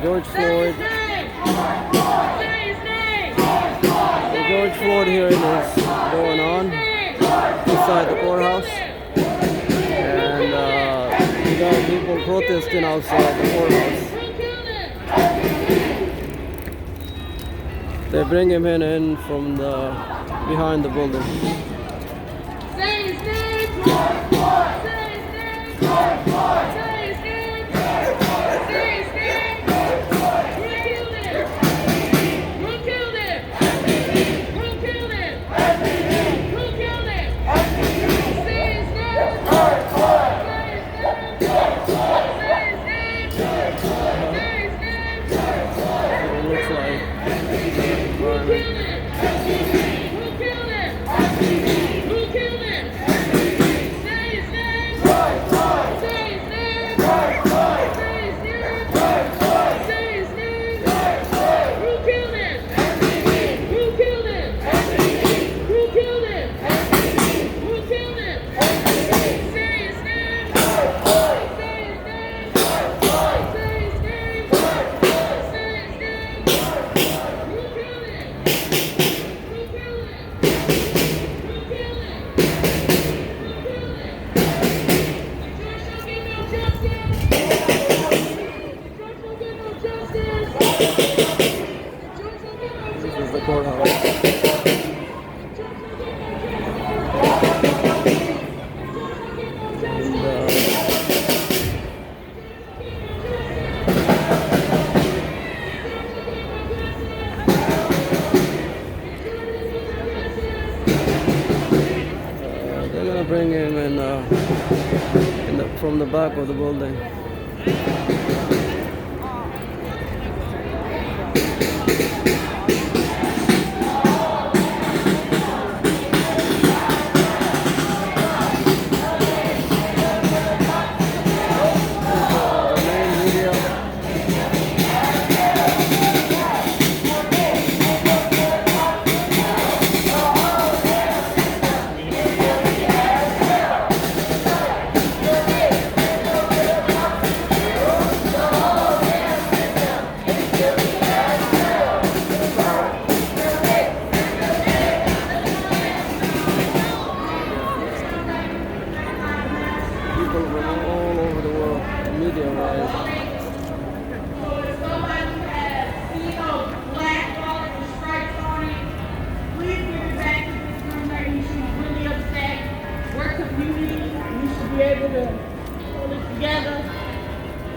George Floyd. George Floyd hearing is going on inside the courthouse, and you got people protesting outside the courthouse. They bring him in from the behind the building. Say his name, George Floyd. Say his name, George Floyd. Say his name, George Floyd. Say his name, George Floyd. Who killed him? Who killed him? Who killed him? Who killed him? Say his name, George Floyd. Say his name, George Floyd. Say his name, George Floyd. Say his name, George Floyd. It looks like Who killed him? Who killed him? Who killed him? Say his name. Say his name. Say his name. Say his name. Who killed him? Who killed him? Who killed him? Who killed him? Say his name. Say his name. Say his name. Say his name. Who killed him? Who killed him? Who killed him? this is the courthouse. They're gonna bring him in, from the back of the building. People from all over the world, media-wise. Able to pull it together.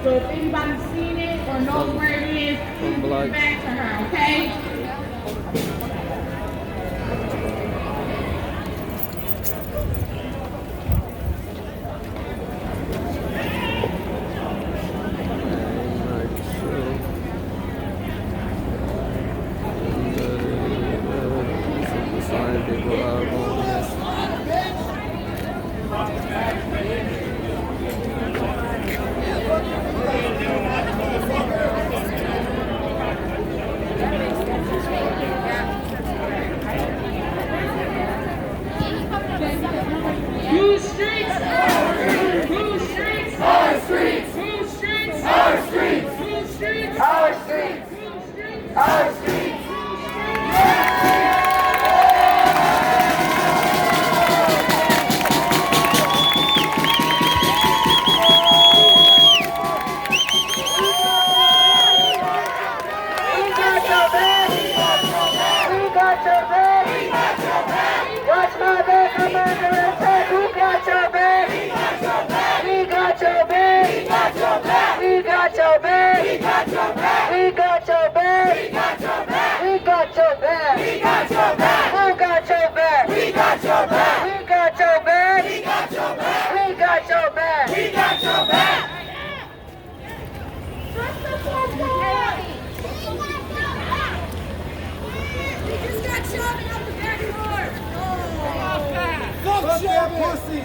So if anybody's seen it or knows where it is, please give it back to her, okay? Whose streets? Whose streets? Our streets. Whose streets? Our streets. Whose streets? Our streets. Whose streets? Our streets. Watch my back, I'm under attack. Who got your back? We got your back. We got your back. We got your back. We got your back. We got your back. We got your back. We got your back. We got your back. We got your back. Who got your back? We got your back. We got your back. We got your back. We got your back. We got your back. We just got shot out the back door. Fuck that pussy!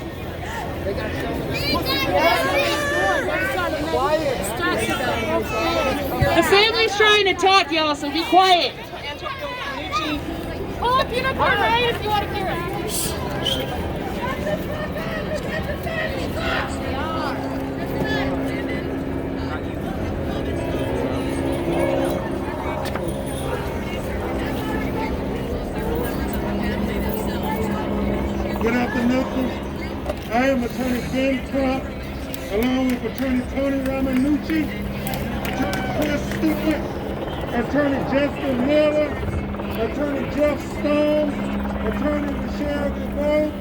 The family's trying to talk, y'all, so be quiet. Pull up peanut butter right if you want to hear it. Good afternoon. I am Attorney Ben Crump, along with Attorney Tony Ramanucci, Attorney Chris Stewart, Attorney Justin Miller, Attorney Jeff Stone, Attorney Michelle DeVoe,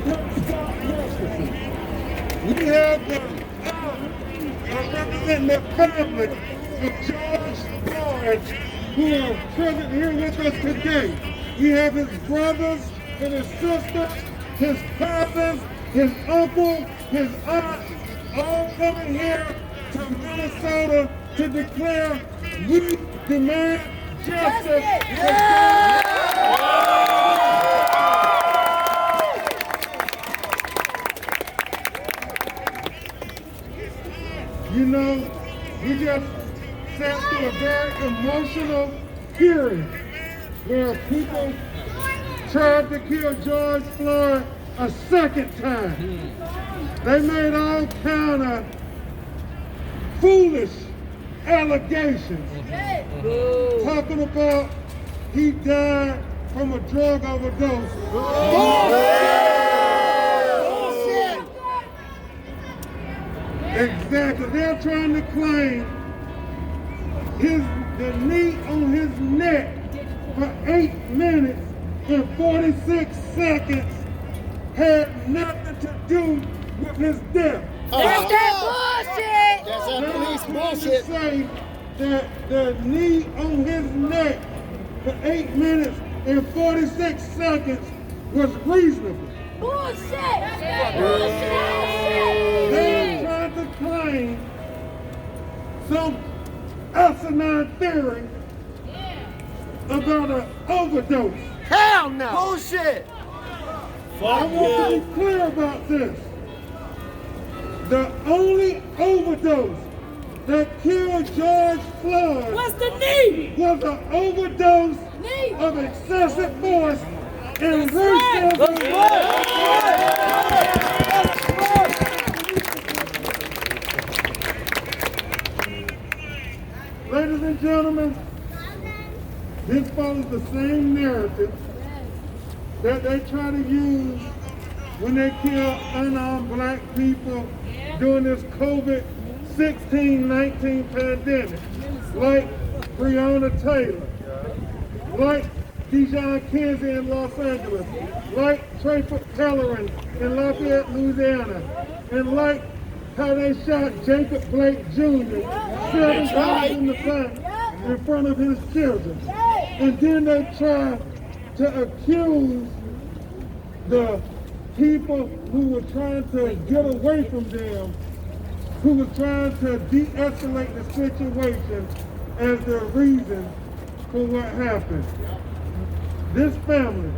and Scott Masterson. We have representing the family of George Floyd, who are present here with us today. We have his brothers and his sisters, his cousins, his uncle, his aunt, all coming here to Minnesota to declare we demand justice. You know, we just sat through a very emotional hearing where people tried to kill George Floyd a second time. They made all kind of foolish allegations, talking about he died from a drug overdose. Exactly. They're trying to claim the knee on his neck for 8 minutes and 46 seconds had nothing to do with his death. That's that bullshit! That's that police They're bullshit. trying to say that the knee on his neck for 8 minutes and 46 seconds was reasonable. Bullshit! Bullshit! They're trying to claim some asinine theory about an overdose. Hell no. Bullshit. I want to be clear about this. The only overdose that killed George Floyd What's the knee? was an overdose Knee! of excessive force and right. Ladies and gentlemen, this follows the same narrative that they try to use when they kill unarmed black people during this COVID-19 pandemic, like Breonna Taylor, like Dijon Kinsey in Los Angeles, like Trayford Pellerin in Lafayette, Louisiana, and like how they shot Jacob Blake Jr. 7 times in the back in front of his children. And then they try to accuse the people who were trying to get away from them, who were trying to de-escalate the situation as the reason for what happened. This family,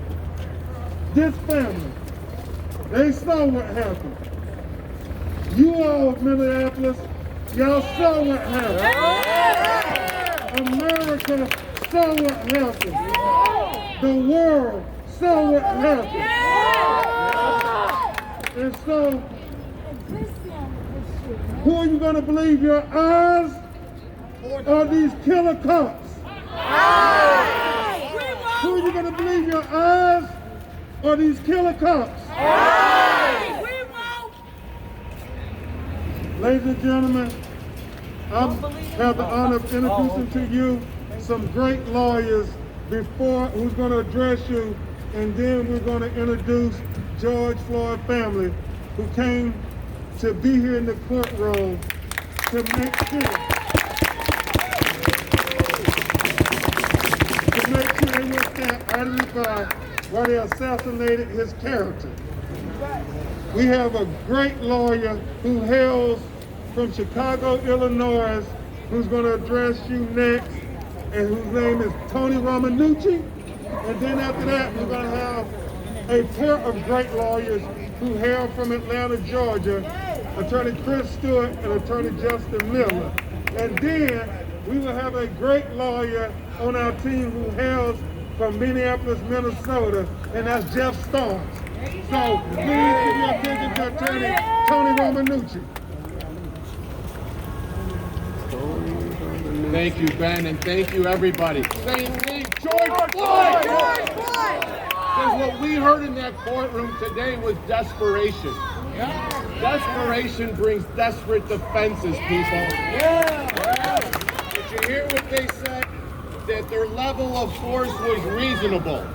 they saw what happened. You all of Minneapolis, y'all saw what happened. America saw what happened. The world saw what happened. And so, who are you going to believe, your eyes or these killer cops? Who are you going to believe, your eyes or these killer cops? Ladies and gentlemen, I have the honor of introducing to you some great lawyers who's going to address you, and then we're going to introduce George Floyd family who came to be here in the courtroom to make sure they would stand identified while they assassinated his character. We have a great lawyer who hails from Chicago, Illinois, who's going to address you next, and whose name is Tony Ramanucci. And then after that, we're going to have a pair of great lawyers who hail from Atlanta, Georgia, Attorney Chris Stewart and Attorney Justin Miller. And then we will have a great lawyer on our team who hails from Minneapolis, Minnesota, and that's Jeff Stone. So please give your attention to Attorney Tony Ramanucci. Thank you, Ben, and thank you, everybody. Same league, George Floyd! George Floyd! what we heard in that courtroom today was desperation. Desperation brings desperate defenses, people. Did you hear what they said? That their level of force was reasonable.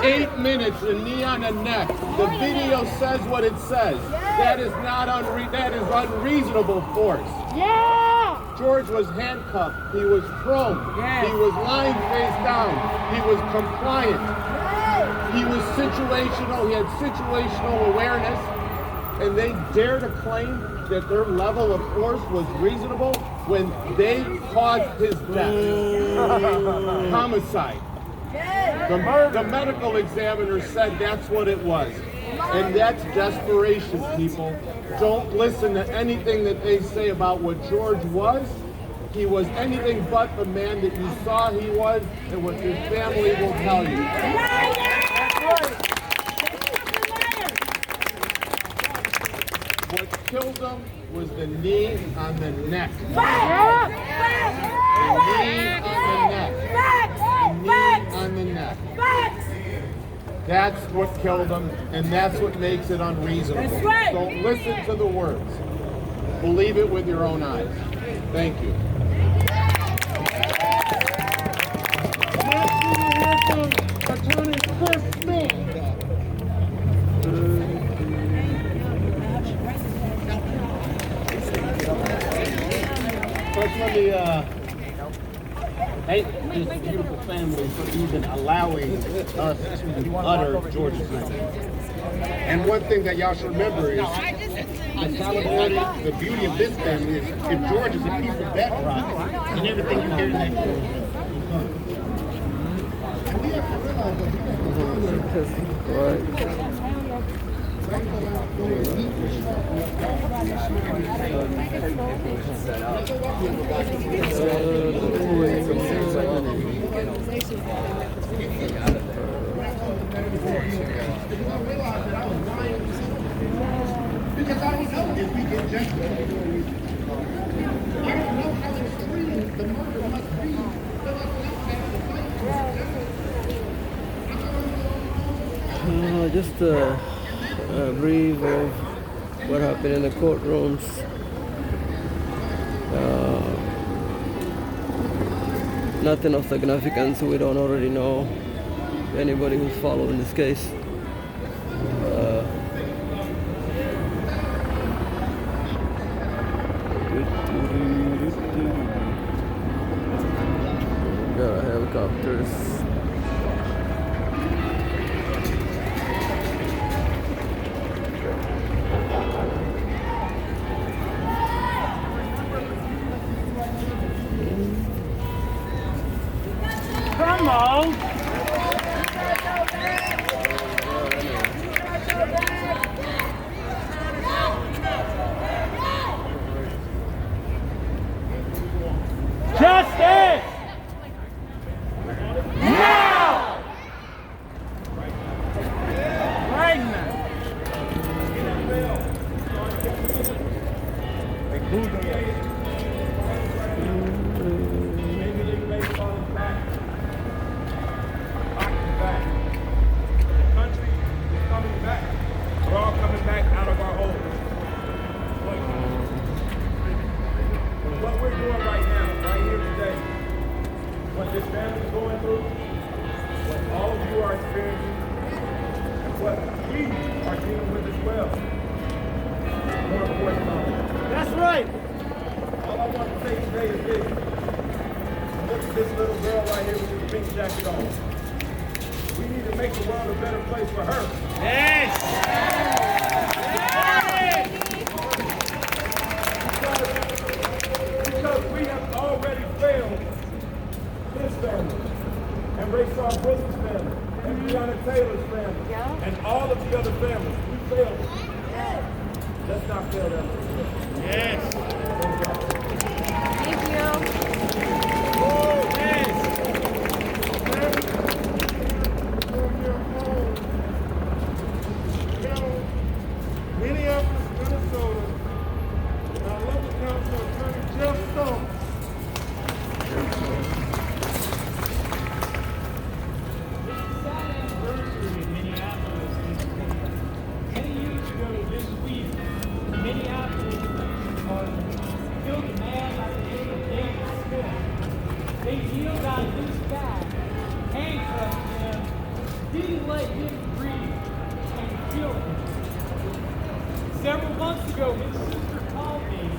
8 minutes, a knee on the neck. The video says what it says. That is not that is unreasonable force. George was handcuffed. He was prone. He was lying face down. He was compliant. He was situational. He had situational awareness. And they dare to claim that their level of force was reasonable when they caused his death. Homicide. The medical examiner said that's what it was. And that's desperation, people. Don't listen to anything that they say about what George was. He was anything but the man that you saw he was and what his family will tell you. What killed him was the knee on the neck. The knee on the neck. The knee on the neck. That's what killed him, and that's what makes it unreasonable. That's right. Don't listen to the words. Believe it with your own eyes. Thank you. Attorney Chris Smith. First, let me thank this beautiful family for even allowing us to utter George's name. And one thing that y'all should remember is The solidarity, the beauty of this family is if George is a piece of bedrock, and everything you hear in that court. And we have to realize that because I don't know if we get justice. I don't know how extreme the murder must be for us not to have to fight. Just a brief of what happened in the courtrooms. Nothing of significance we don't already know. Anybody who's following this case. Got helicopters. Come on. Justice! Now! Right now. Country is coming back. We're all coming back out of our holes. What we're doing right now, right here today, what this family's going through, what all of you are experiencing, and what we are dealing with as well. More important than all. That's right. All I want to say today is this. Look at this little girl right here with this pink jacket on. We need to make the world a better place for her. Yes. Because we have already failed this family, and Rayshawn Brooks' family, and Breonna Taylor's family, and all of the other families. We failed them. Let's not fail them. Yes. Thank you. Minneapolis, Minnesota. Our local council attorney Jeff Stone. didn't let him breathe and kill him. Several months ago, his sister called me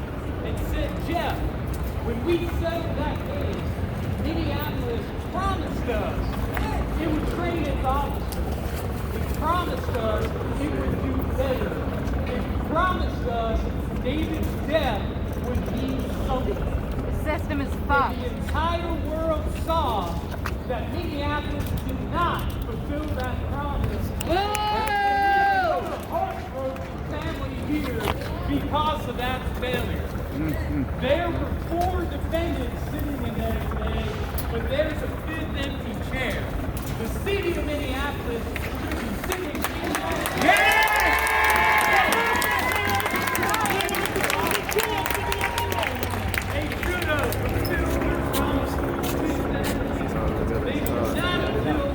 and said, Jeff, when we settled that case, Minneapolis promised us it would train its officers. It promised us it would do better. It promised us David's death would be something. The system is And fucked. the entire world saw that Minneapolis did not fulfill that promise. And we are heartbroken family here because of that failure. There were 4 defendants sitting in there today, but there's a 5th empty chair. The city of Minneapolis should be sitting in there. They should have fulfilled their promises to them. They should not have fulfilled,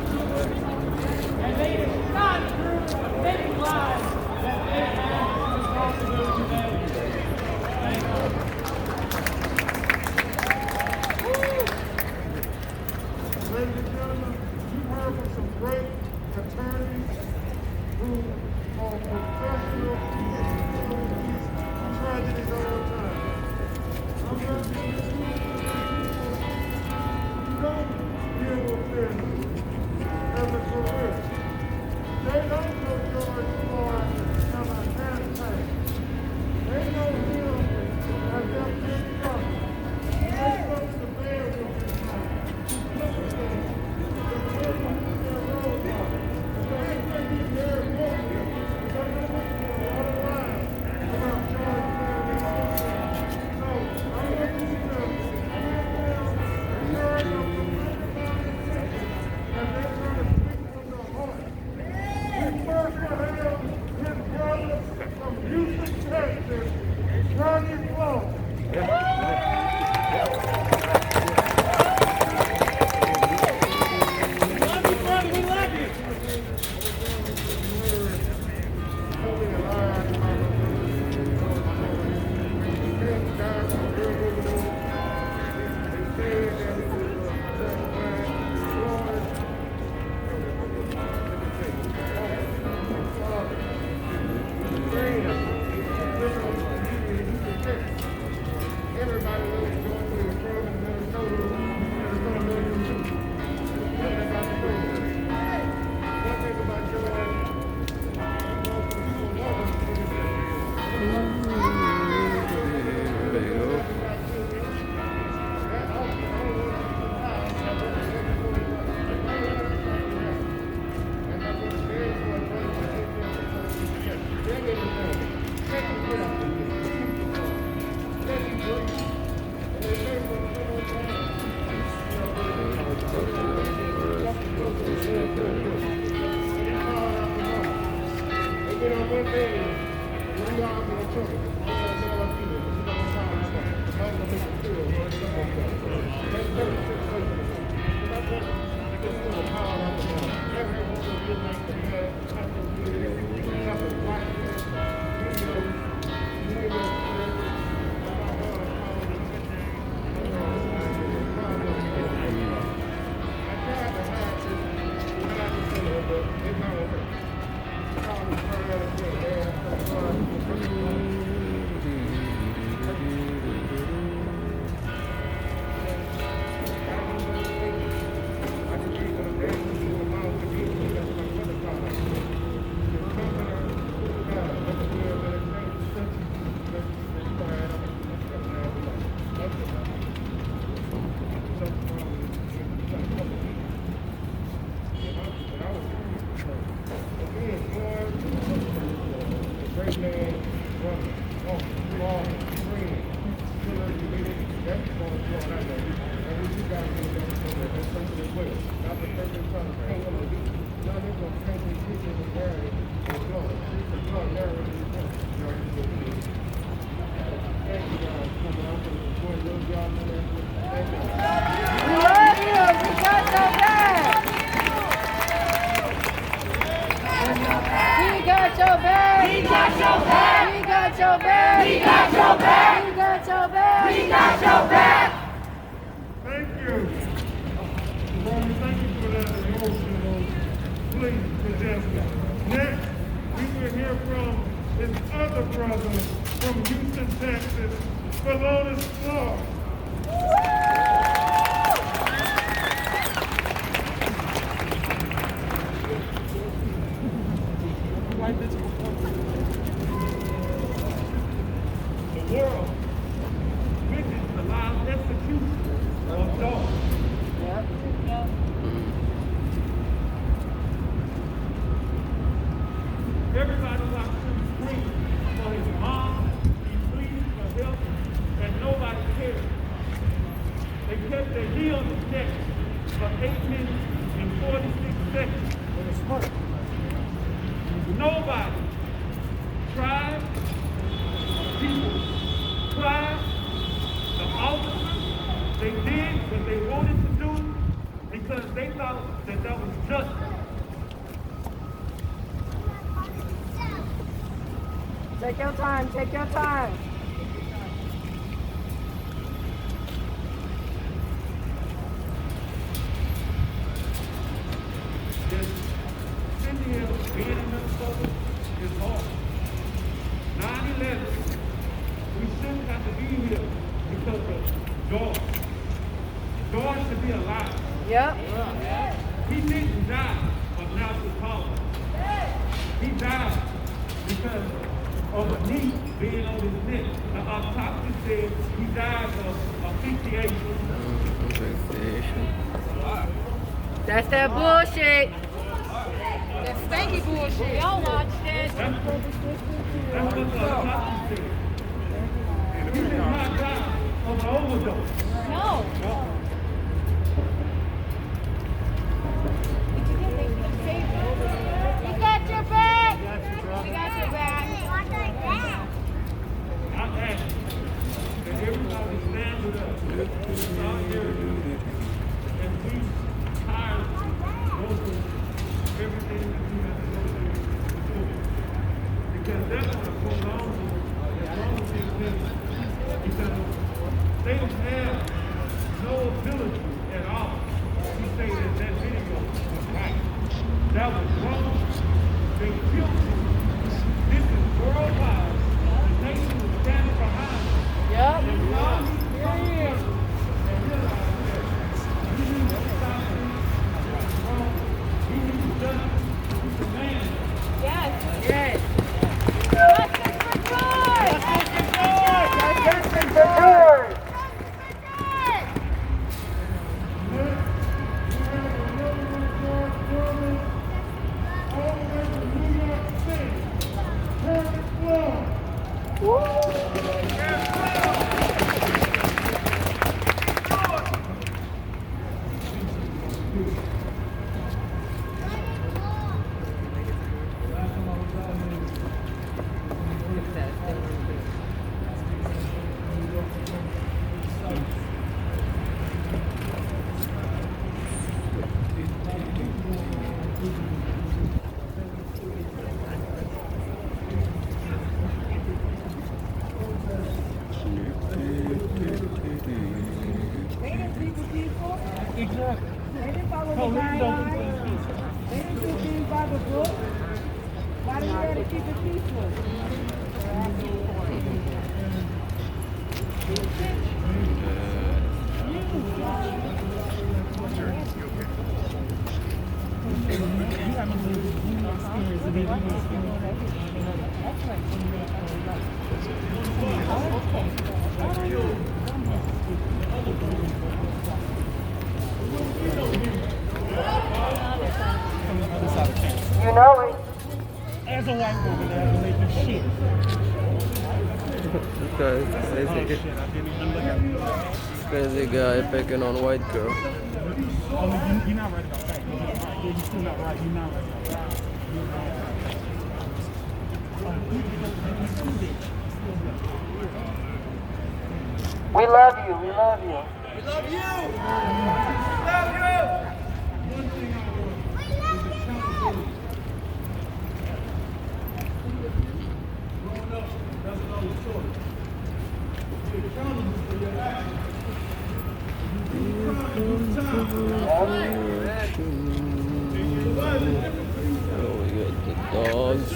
and they did not prove the many lives that they had because of those failures. Thank you. Ladies and gentlemen, you heard from some great attorneys who are professional tragedies all the time. I'm not going to you don't deal with this as a career. They don't know George Floyd as a hashtag. They know him as their big brother. They go to the bedroom at night. Thank you for that emotional ladies and gentlemen. Next, we will hear from his other brother from Houston, Texas, Floyd. The world witnessed the live execution of dogs. Everybody watched him scream for his mom. He pleaded for help, and nobody cared. They kept their knee on his neck for 8 minutes and 46 seconds. Nobody tried. People cried. The officers, they did what they wanted to do because they thought that that was justice. Take your time, take your time. Sitting here being in Minnesota is hard. 9/11, we shouldn't have to be here because of George. George should be alive. Yep. He didn't die of natural causes. He died because of a knee being on his neck. The autopsy said he died of asphyxiation. That's that bullshit. That stanky bullshit. Y'all watched it. That's what the autopsy said. He did not die of an overdose. No. We got your back. We got your back. I ask that everybody stand with us. Start here. And please tired go through everything that we have to go through. Because that's going to prolong as long as they live. Because they don't have no ability at all to say that that video was right. That was wrong. They killed him. This is worldwide. The nation is standing behind him. Yep. And we all need to come together and realize that we need to stop him. That's wrong. We need to justice. We demand it. Yes. Yes. Justice for Floyd. Justice for George. They didn't follow the guidelines. They didn't do things by the book. Why do you have to keep it peaceful? You know it. As a white woman, that make you shit. Okay, Oh crazy, shit, I didn't even look at it. crazy guy picking on white girl. Oh, you're not right about that. Yeah, you're still not right. You're not right about that. You're not right. We love you. We love you. One thing I want is accountability. Growing up, that's another story. Be accountable for your actions. You do crime, you do time. It was a different clowns.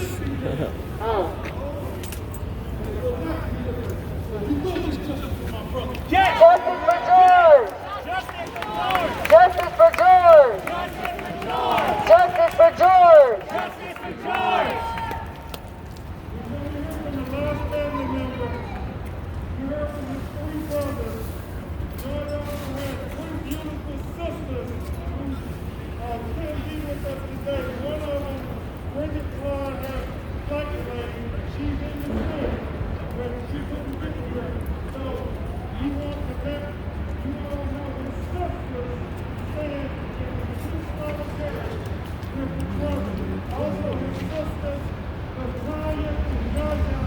Justice for George! Justice for George! Justice for George! Justice for George! From the last family member, you heard from his three brothers. George also had three beautiful sisters who couldn't be with us today. One of them, Bridget Floyd, has flight delay. She's in the room, but she couldn't get here. So you want to let you all know his sisters saying it was too solitary with the brothers. Also his sisters, Natalia and Yaya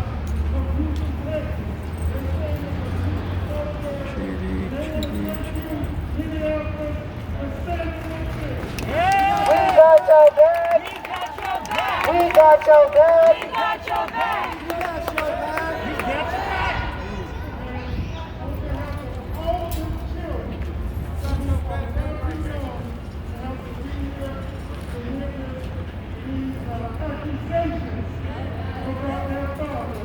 from Houston, Texas. They say it was too solitary. They want to thank you, Minneapolis, for standing with them. We got your back! We got your back! We got your back! We got your back! We got your back! On behalf of all the children, some of our very young, have to be here to witness these accusations about their father.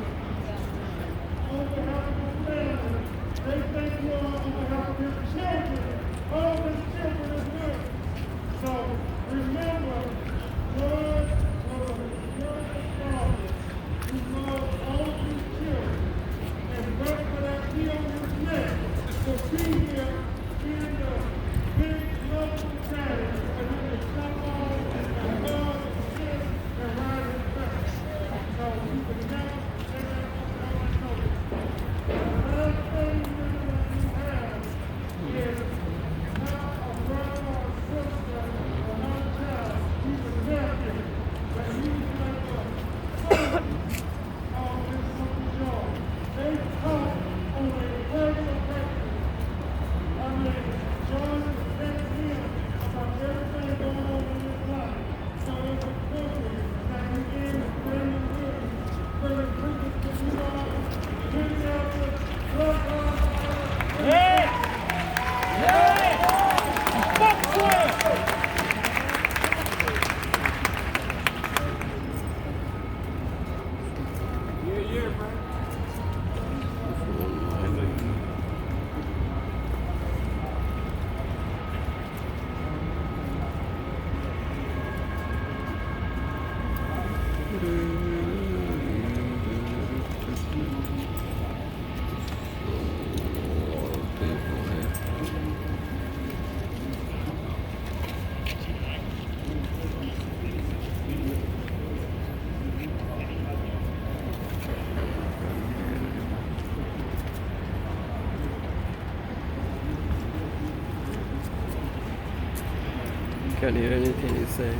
On behalf of the family, they thank you all on behalf of his children, all his children as well. So remember, Lord, was a wonderful father who loved all of his children. And but for that key on his neck, to be here in the big lovable daddy, and he would come on and hug and kiss and ride his back. So you can never say that on notice. The last thing you have is now a brother or a sister or another child, even nephew, that he's like a son of his Uncle Joe. They talk on a regular basis. I mean, John is telling him about everything going on in his life. So it's appropriate that he is bringing with him, bringing privilege to you all, Minneapolis, Bloodline, Hey! Hey! Fuck Floyd! Can't hear anything you say.